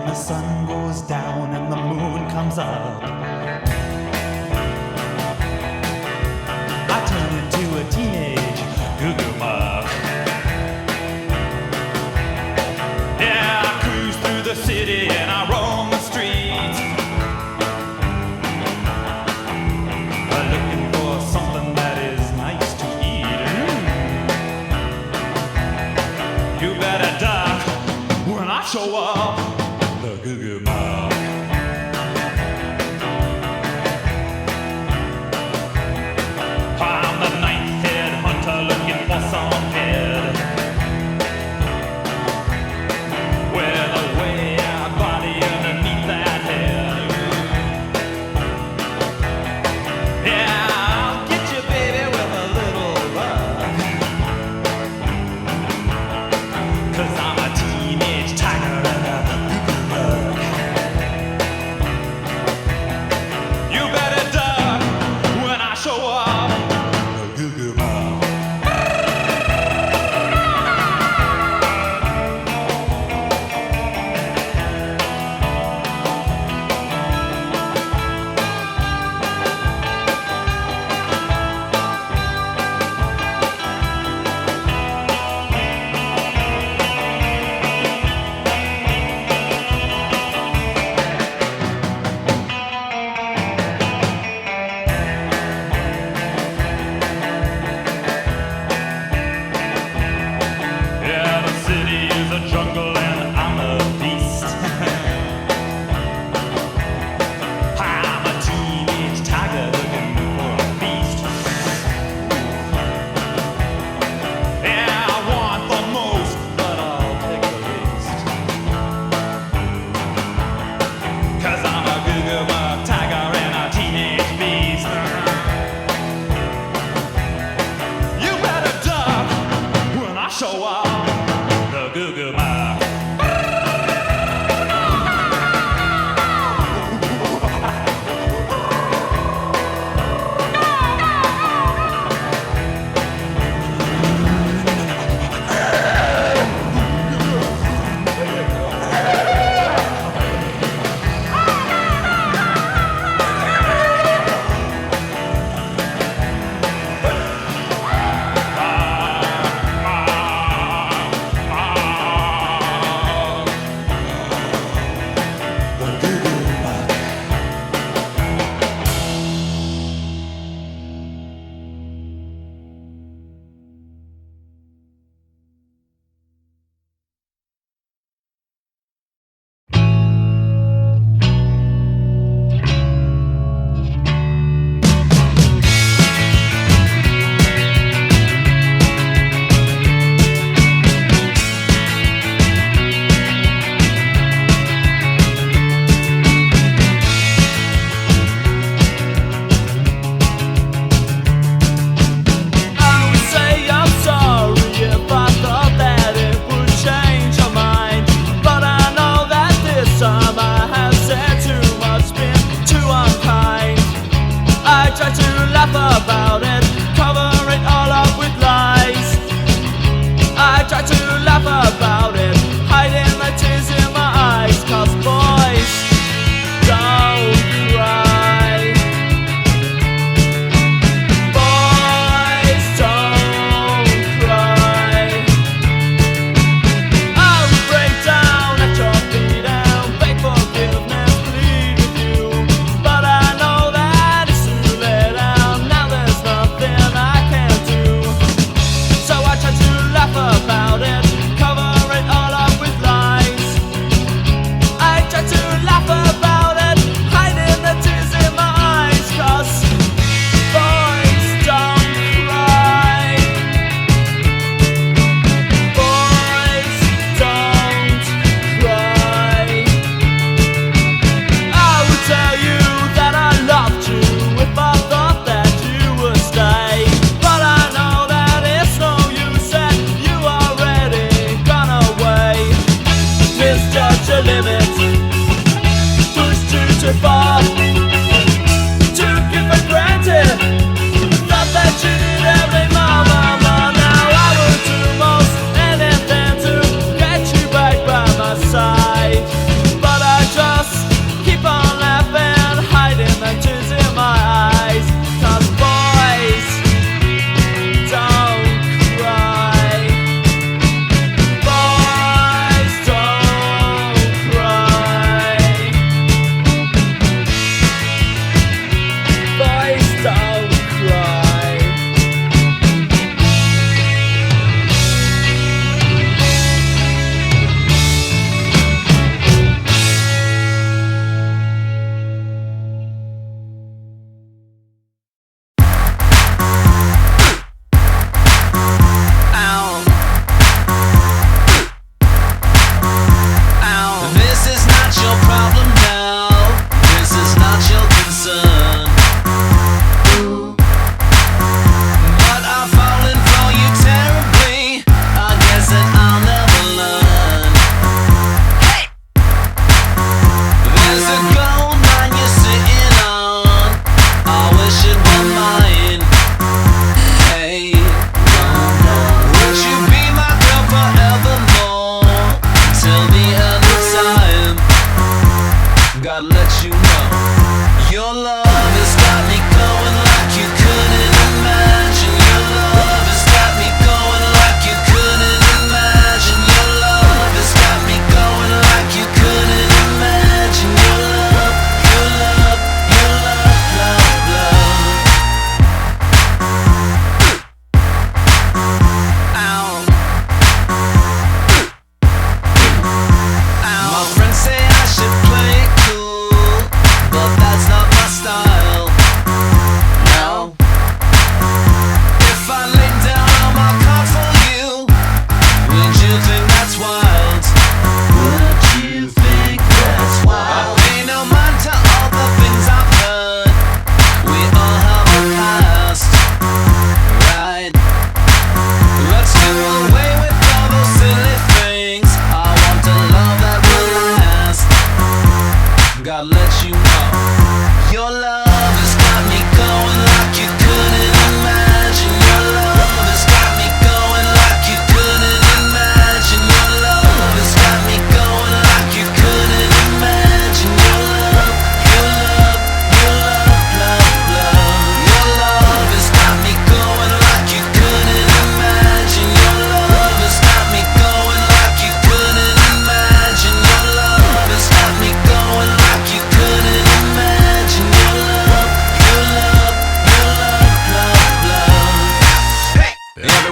The sun goes down and the moon comes up. I turn into a teenage goo-goo muck. Yeah, I cruise through the city and I roam the streets, looking for something that is nice to eat. You better duck when I show up. The goo-goo muck. I'm the ninth head hunter looking for some head with a way out body underneath that head. Yeah, I'll get you, baby, with a little luck, 'cause I'm a teenage tiger and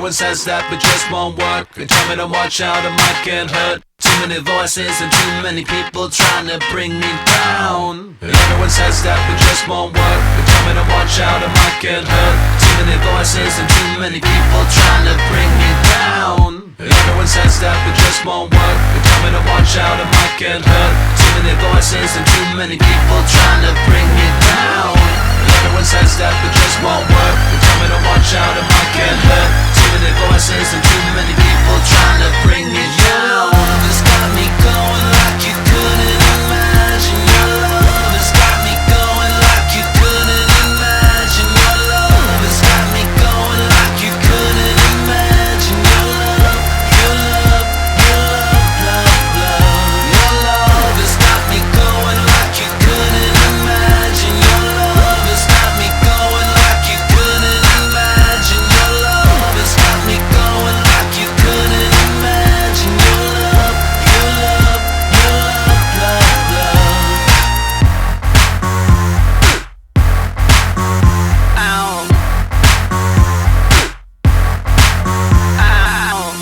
Everyone says that but just won't work. They tell me to watch out, I might get hurt. Too many voices and too many people trying to bring me down. Everyone says that but just won't work. They tell me to watch out, I might get hurt. Too many voices and too many people trying to bring me down. Everyone says that but just won't work. They tell me to watch out, I might get hurt. Too many voices and too many people trying to bring me down. Everyone says that but just won't work. They tell me to watch out, I might get hurt. Too many voices and too many people trying to bring me down. It's got me going like you couldn't imagine. Your love has got me going like you couldn't imagine. Your love has got me going like you couldn't imagine. Your love, your love, your love, love, love. Your love has got me going like you couldn't imagine. Your love has got me going like you couldn't imagine. Your love has got me going like you couldn't imagine. Your love, your love, your love, love, love. Ow. Ow.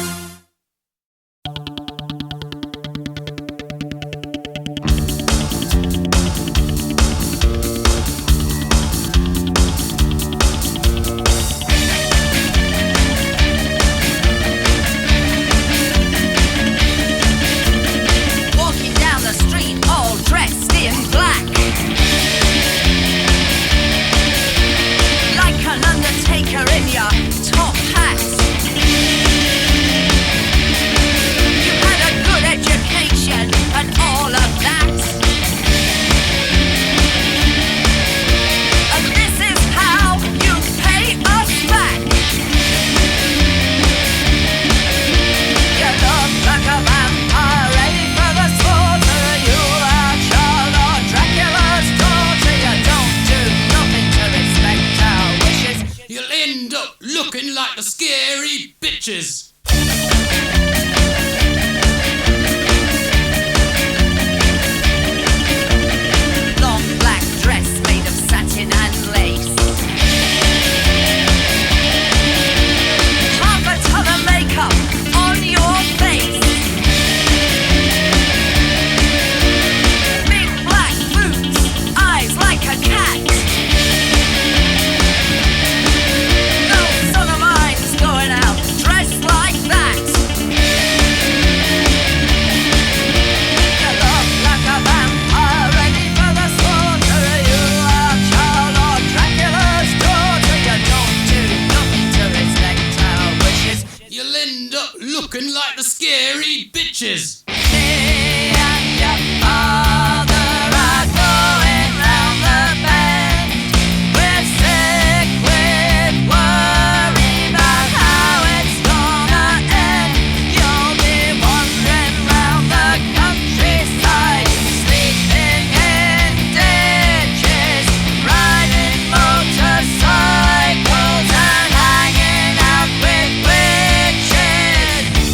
Walking down the street all dressed in black, like an undertaker in your top hat. You had a good education and all of that, and this is how you pay us back. You look like a vampire ready for the slaughter. You are child or Dracula's daughter. You don't do nothing to respect our wishes. You'll end up looking like the scary bitches. Long black dress made of satin and lace, half a ton of makeup on your face, big black boots, eyes like a cat. No son of mine's going out dressed like that. You look like a vampire ready for the slaughter. You are child or Dracula's daughter. You don't do nothing to respect our wishes. You'll end up looking like the scary bitches. Me and your father are going round the bend. We're sick with worry about how it's gonna end. You'll be wandering round the countryside, sleeping in ditches, riding motorcycles and hanging out with witches.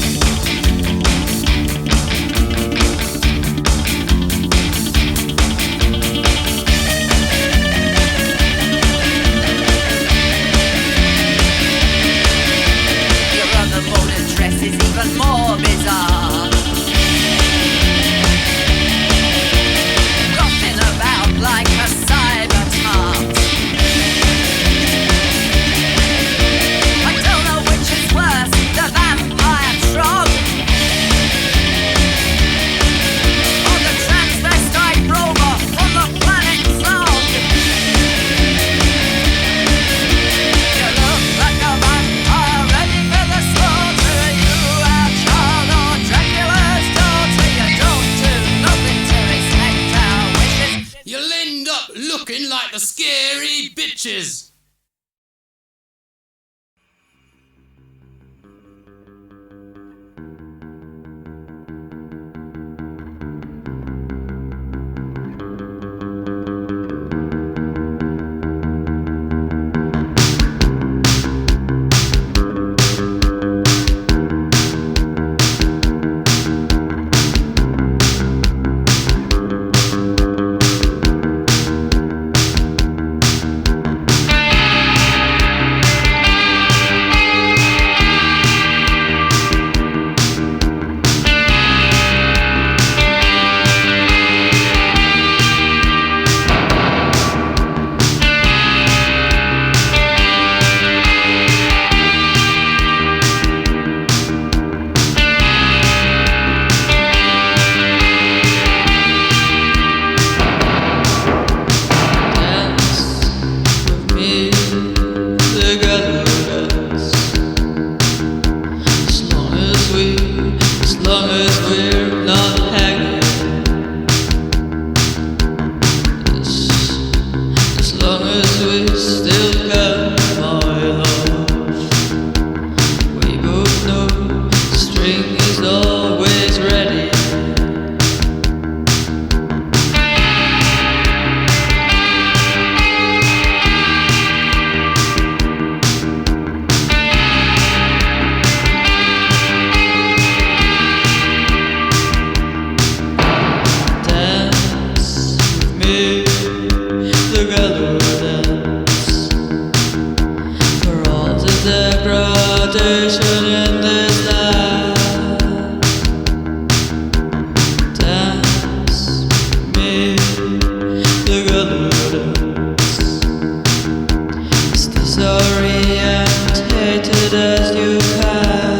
station in this land. Dance me the colors. Is this orientated as you can?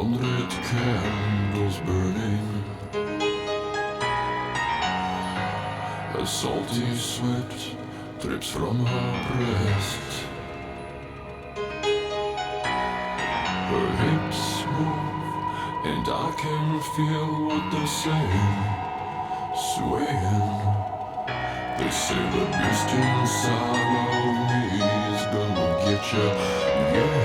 100 candles burning, a salty sweat drips from her breast. Her hips move, and I can feel what they're saying, swaying. They say the beast inside of me is gonna get ya, yeah.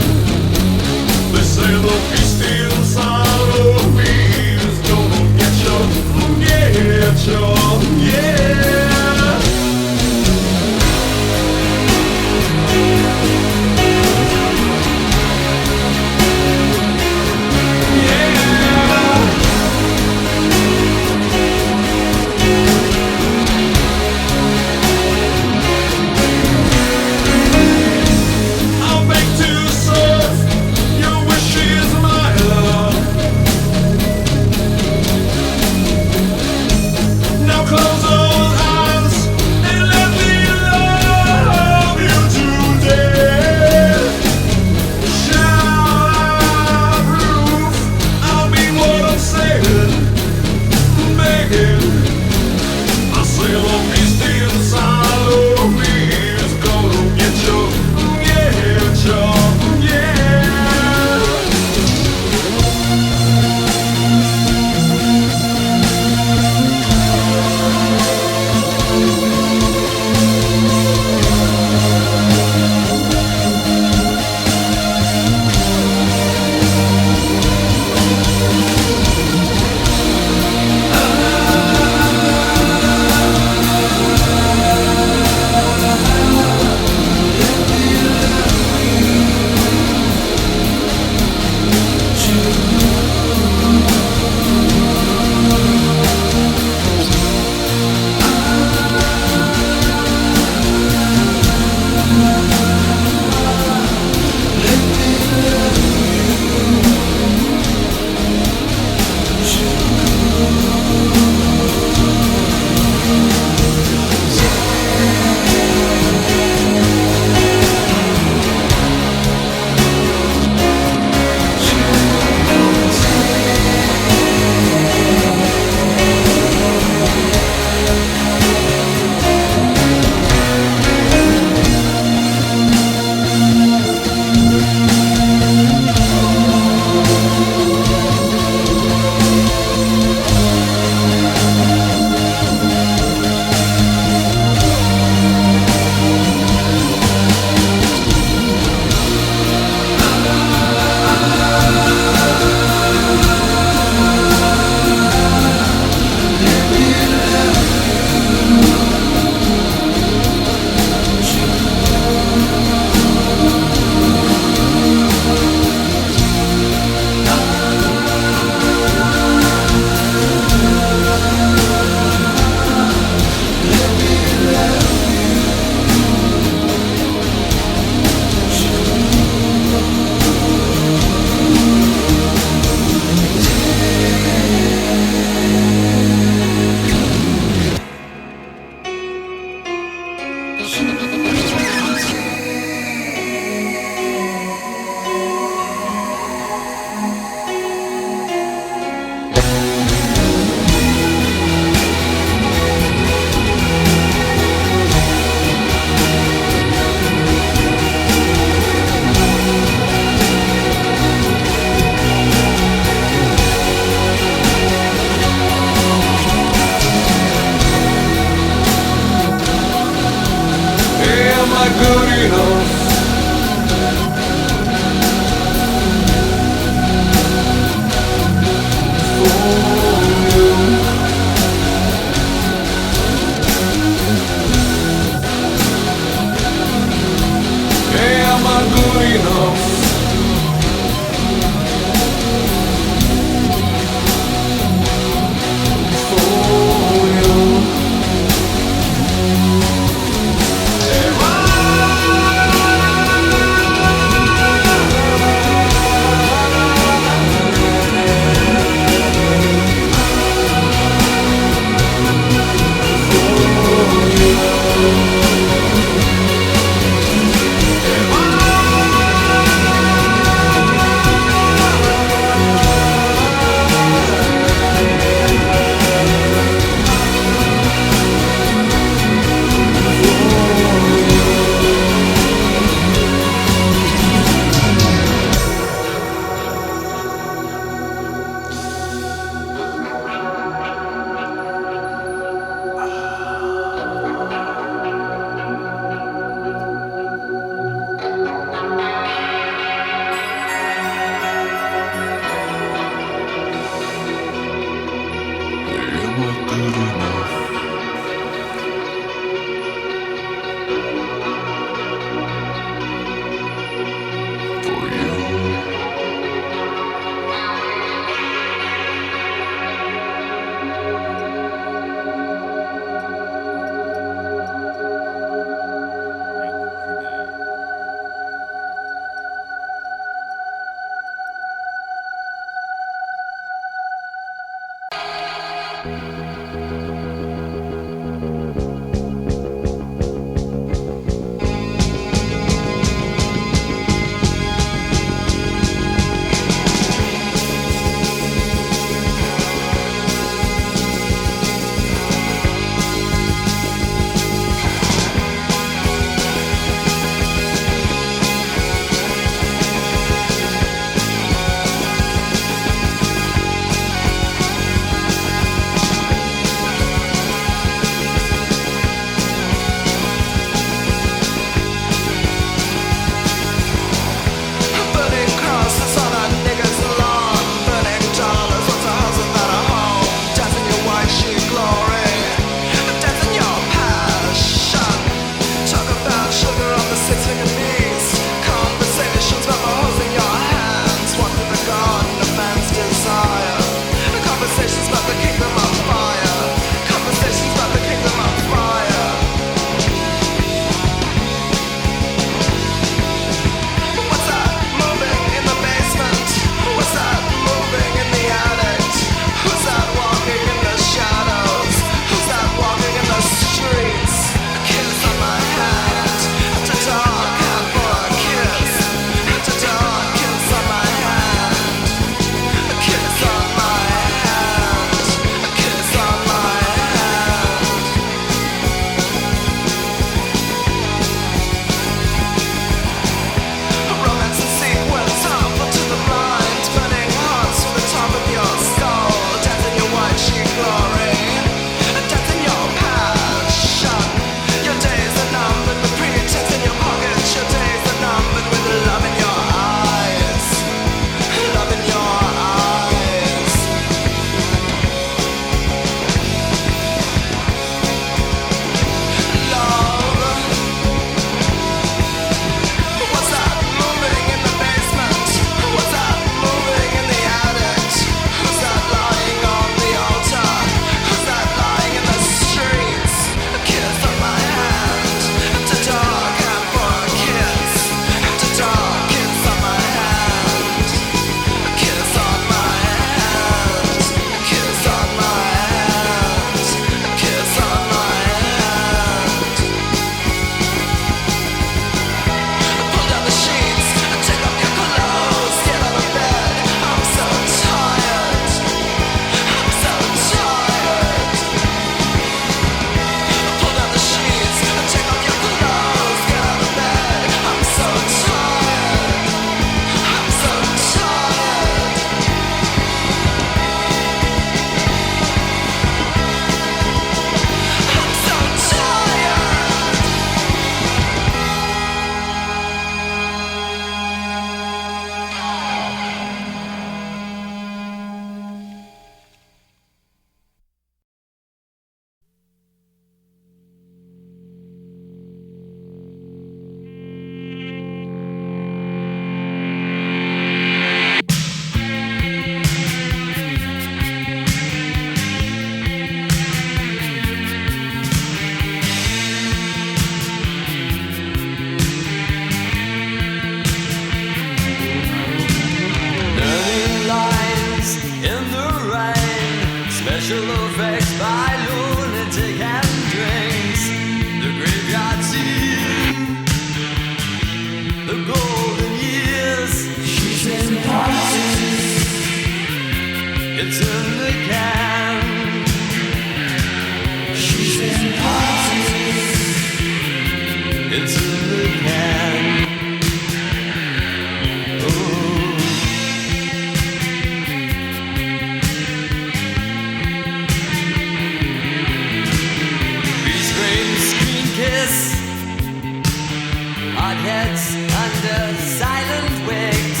Crowned heads under silent wigs.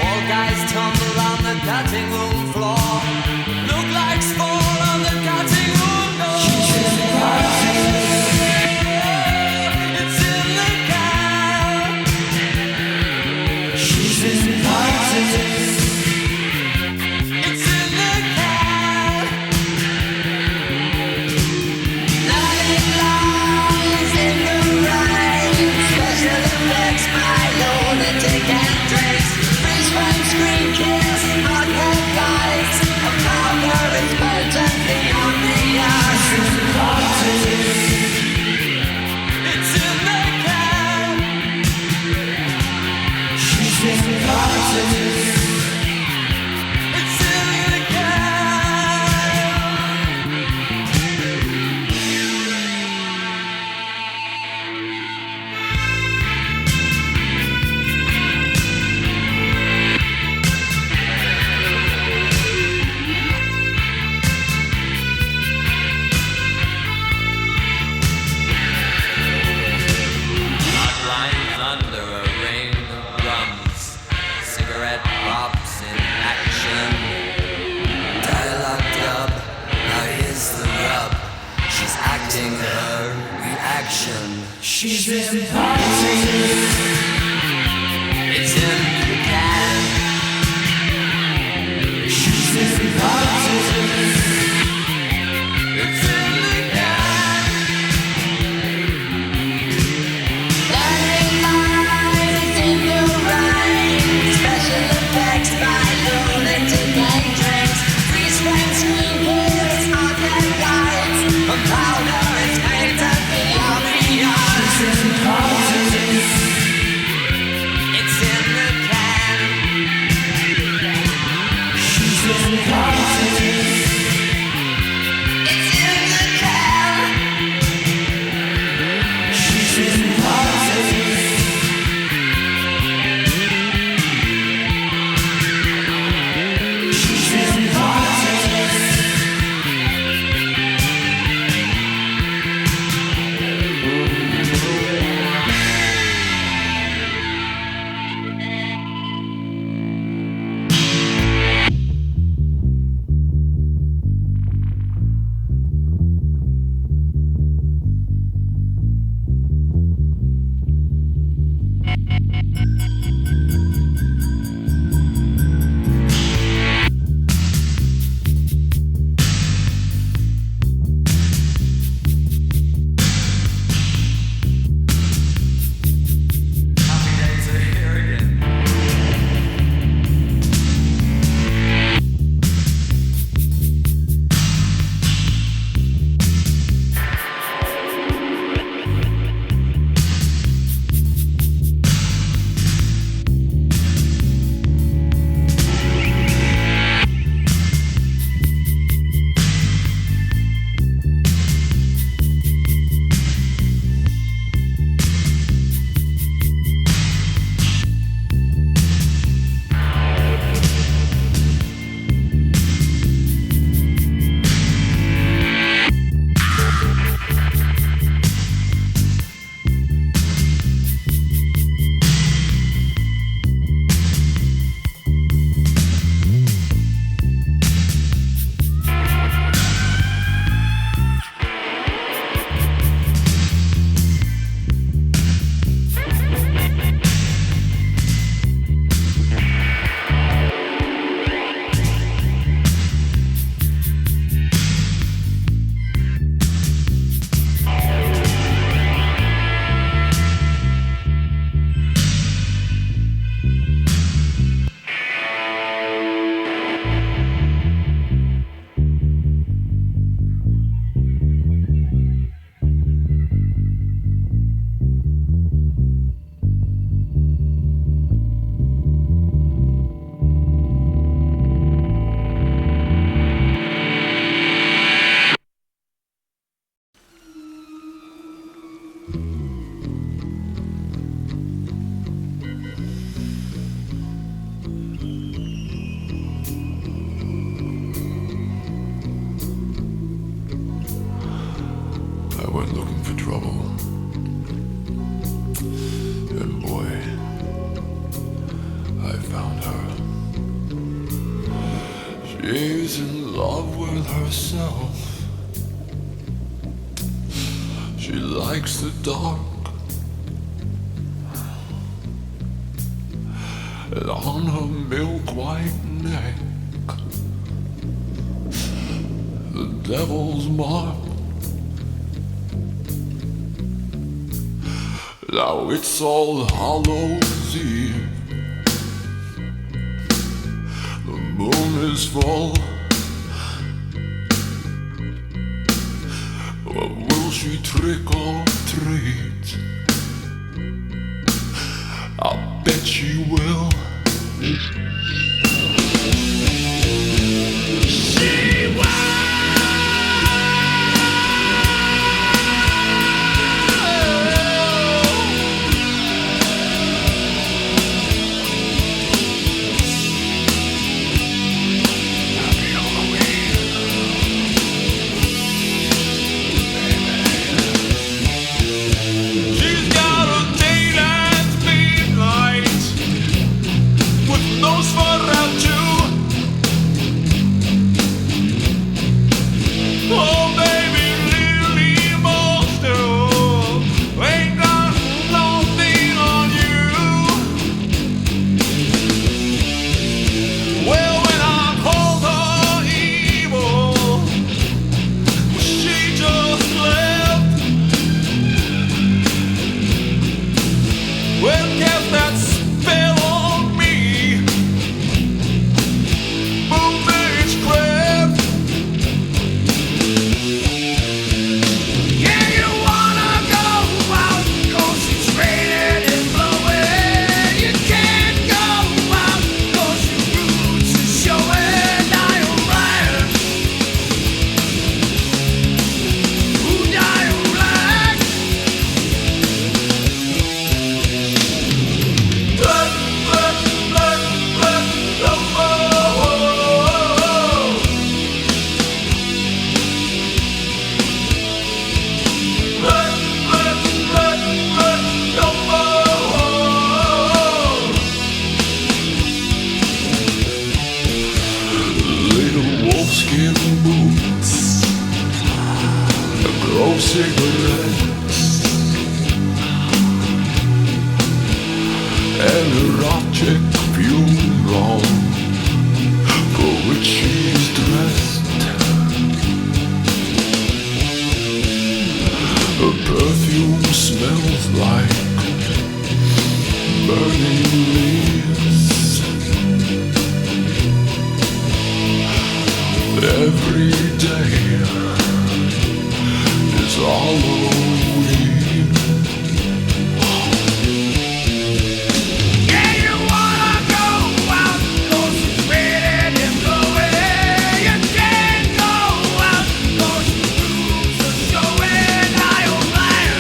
All guys tumble on the cutting room floor. Look like spawn on the cutting room door. It's in the car. She's in politics. It's in the car. Nothing lies in the rain. Special effects by lunatic and drinks. Freeze frame screen kiss. Hot head lights. A powder is potent beyond the eyes. It's in the car. She's in politics. It's in the car. Outlines under a ring of drums. Cigarette pops in action. Dialogue dub, now here's the rub. She's acting her reaction. She's in politics. It's in the can. She's in politics. It's in the can. Lying lies in the rain. Special effects by lunatic and drinks. Freeze frame screen kids, hot head lights. A powder is painted beyond the eyes. It's in the can. She's in politics. It's in the can. She's in politics. She's in politics. Happy days are here again. I went looking for trouble. And love with herself. She likes the dark. And on her milk white neck, the devil's mark. Now it's All Hallows Eve. The moon is full. Well, will she trick or treat? I bet she will. She will. Cigarettes and erotic funeral for which she's dressed. Her perfume smells like burning leaves. Every day is Halloween. Yeah, you wanna go out, 'cause it's raining and blowing. You can't go out, 'cause the rules are showing. Iron Man,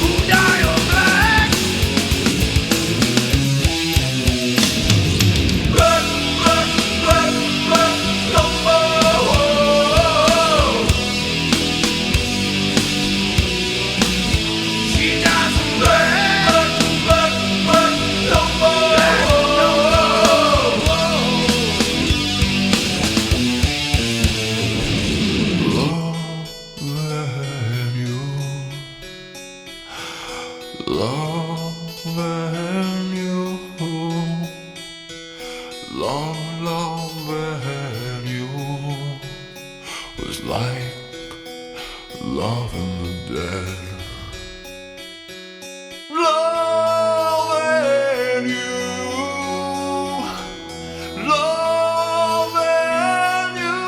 who die on black? Blood, blood, blood, blood, number. Loving you, loving you was like loving the dead. Loving you, loving you,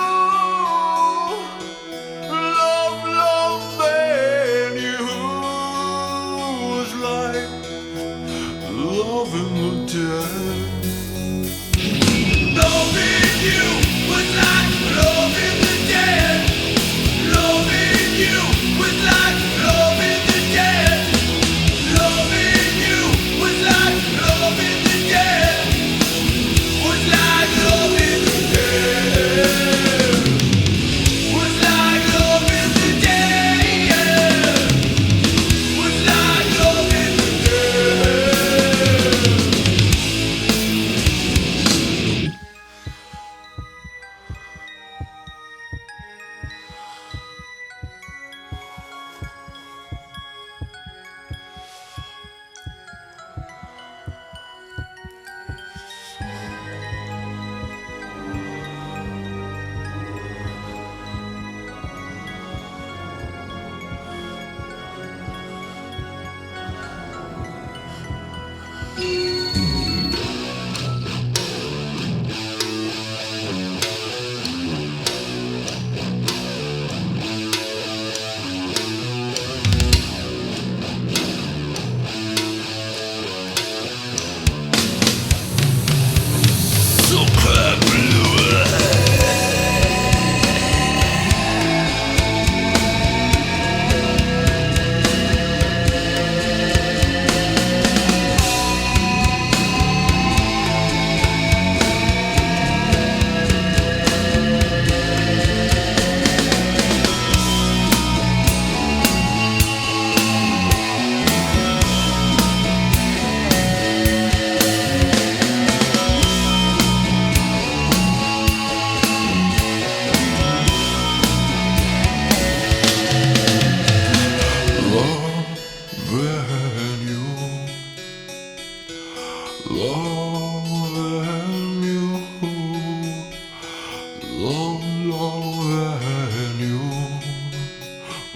loving you was like loving the dead. Loving you was like loving the dead. Loving you was like loving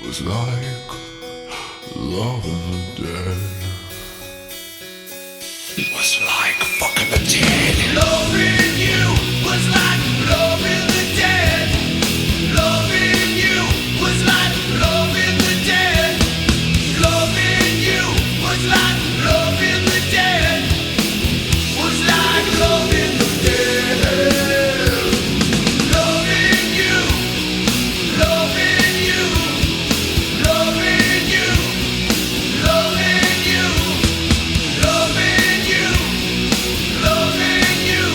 was like loving the dead. It was like fucking the dead. Loving you was like loving the dead. Loving you was like loving the dead. Loving you was like loving the dead. Was like loving the dead. Loving you, loving you, loving you, loving you, loving you, loving you,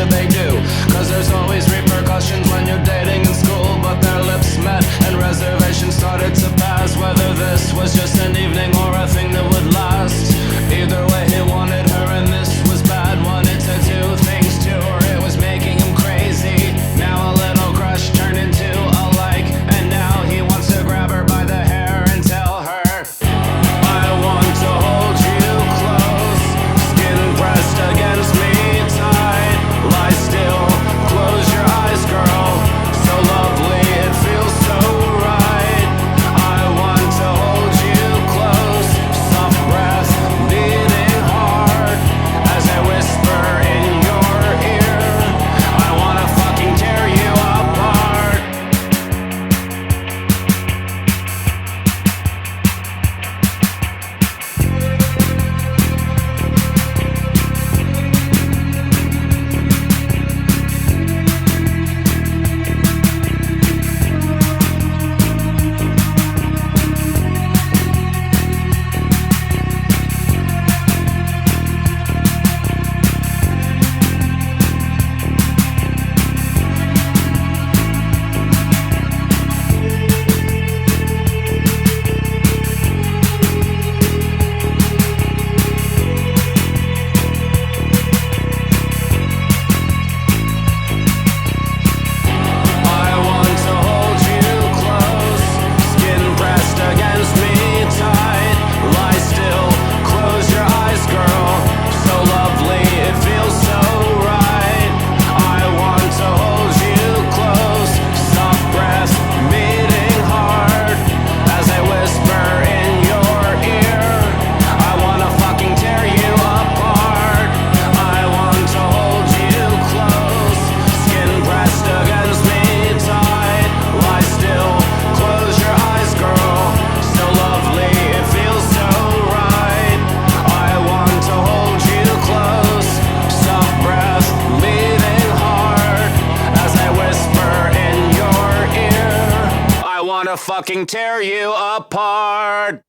did they do? Cause there's always repercussions when you're dating in school. But their lips met and reservations started to pass, whether this was just an evening or a thing that would last. Either way, he wanted her and this was bad. Wanted to do things to her, it was making him crazy. Now a little crush turned into a like, and now he wants to grab her by the hair and tell her, I want to hold you close, skin pressed against me tight, lie still, close your eyes girl, so lovely it feels so right. I want to hold you close, soft breath beating hard as I whisper in your ear, I wanna fucking tear you apart. I want to hold you close, skin pressed against me tight, lie still, close your eyes girl, so lovely it feels so right. I want to hold you close, soft breath beating hard as I whisper in your ear, I wanna fucking tear you apart. I want to hold you close, skin pressed against me tight, lie still, close your eyes girl, so lovely it feels so right. I want to hold you close, soft breath beating hard as I whisper in your ear, I wanna fucking tear you apart.